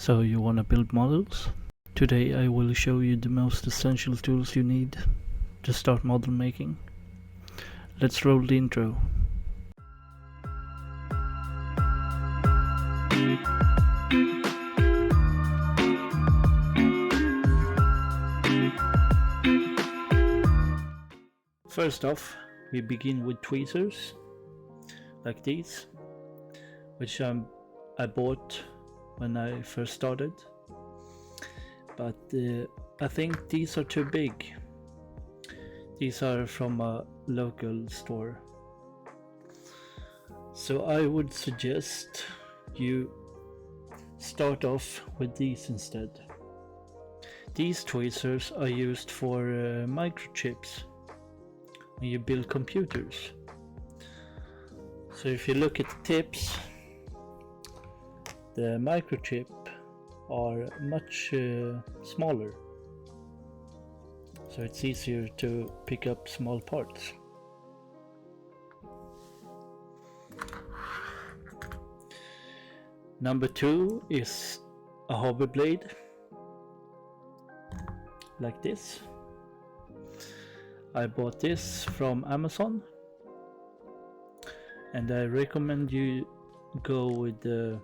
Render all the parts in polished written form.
So you wanna build models? Today I will show you the most essential tools you need to start model making. Let's roll the intro. First off, we begin with tweezers, like these, which I bought when I first started, but I think these are too big. These are from a local store, so I would suggest you start off with these instead. These tweezers are used for microchips when you build computers. So if you look at the tips, the microchip are much smaller, so it's easier to pick up small parts. Number 2 is a hobby blade, like this. I bought this from Amazon, and I recommend you go with the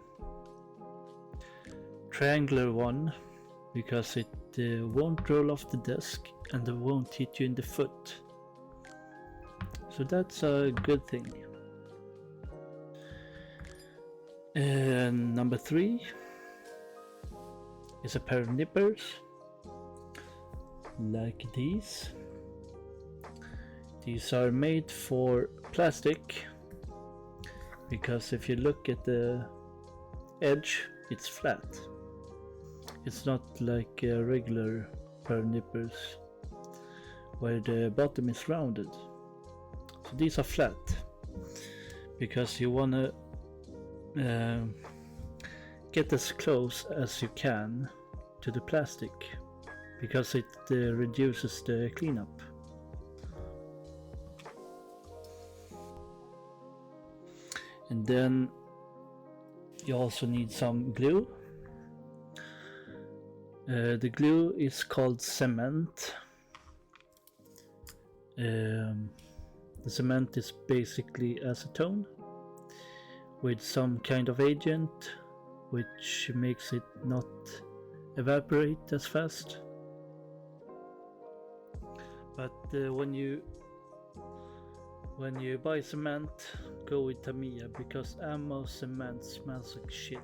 triangular one because it won't roll off the desk and it won't hit you in the foot. So that's a good thing. And number 3 is a pair of nippers, like these. These are made for plastic because if you look at the edge, it's flat. It's not like a regular pair of nippers where the bottom is rounded. So these are flat because you want to get as close as you can to the plastic because it reduces the cleanup. And then you also need some glue. The glue is called cement. The cement is basically acetone with some kind of agent which makes it not evaporate as fast. But when you buy cement, go with Tamiya because Ammo cement smells like shit.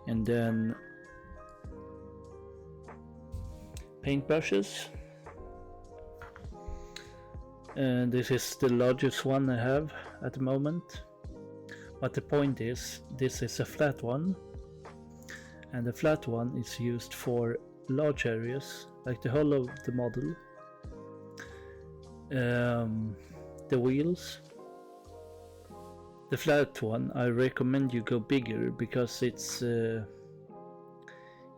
And then paintbrushes. And this is the largest one I have at the moment. But the point is, this is a flat one, and the flat one is used for large areas, like the hull of the model, the wheels. The flat one, I recommend you go bigger because it's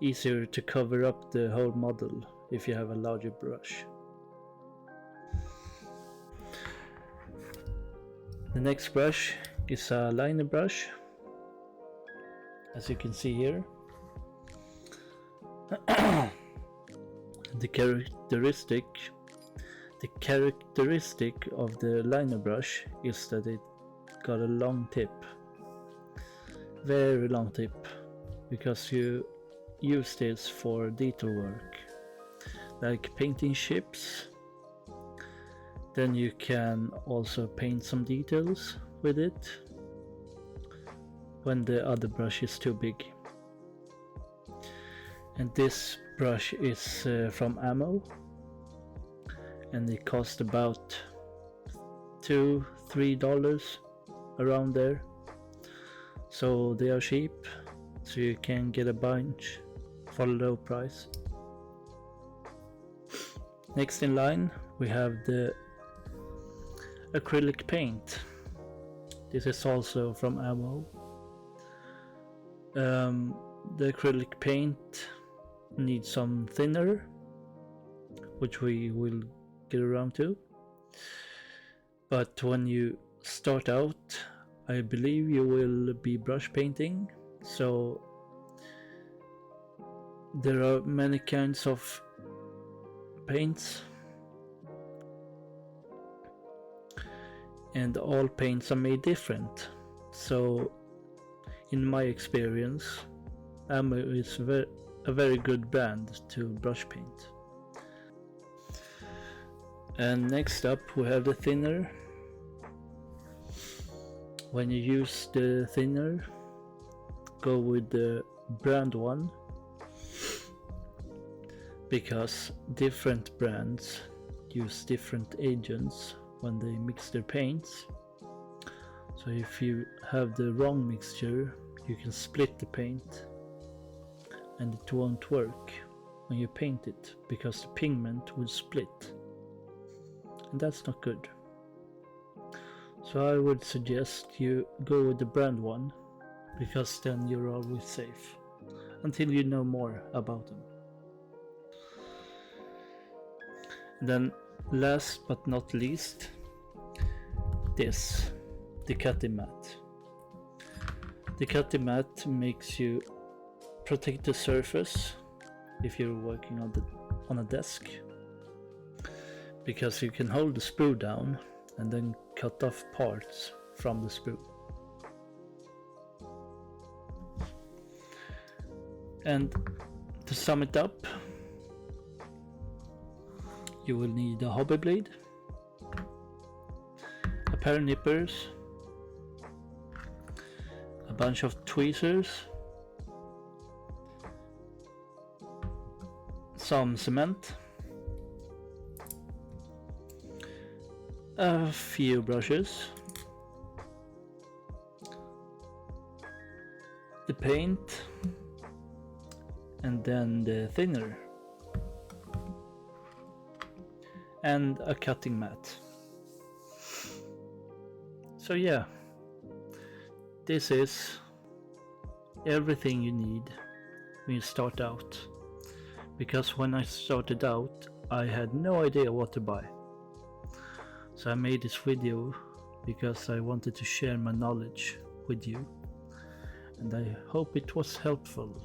easier to cover up the whole model if you have a larger brush. The next brush is a liner brush, as you can see here. The characteristic of the liner brush is that it got a long tip, very long tip, because you use this for detail work, like painting ships. Then you can also paint some details with it when the other brush is too big. And this brush is from Ammo, and it cost about $2-3 around there, so they are cheap, so you can get a bunch for a low price. Next in line we have the acrylic paint. This is also from Ammo. The acrylic paint needs some thinner, which we will get around to. But when you start out, I believe you will be brush painting, so there are many kinds of paints, and all paints are made different. So in my experience, Ammo is a very good brand to brush paint. And next up we have the thinner. When you use the thinner, go with the brand one, because different brands use different agents when they mix their paints. So if you have the wrong mixture, you can split the paint and it won't work when you paint it, because the pigment will split, and that's not good. So I would suggest you go with the brand one, because then you're always safe until you know more about them. And then last but not least, this, the cutting mat. The cutting mat makes you protect the surface if you're working on a desk, because you can hold the sprue down and then cut off parts from the sprue. And to sum it up, you will need a hobby blade, a pair of nippers, a bunch of tweezers, some cement, a few brushes, the paint, and then the thinner, and a cutting mat. So yeah, this is everything you need when you start out, because when I started out I had no idea what to buy. So I made this video because I wanted to share my knowledge with you, and I hope it was helpful.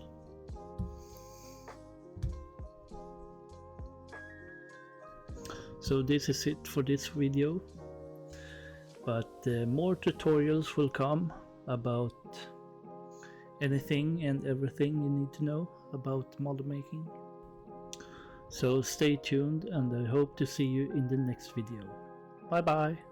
So this is it for this video, but more tutorials will come about anything and everything you need to know about model making. So stay tuned, and I hope to see you in the next video. Bye bye!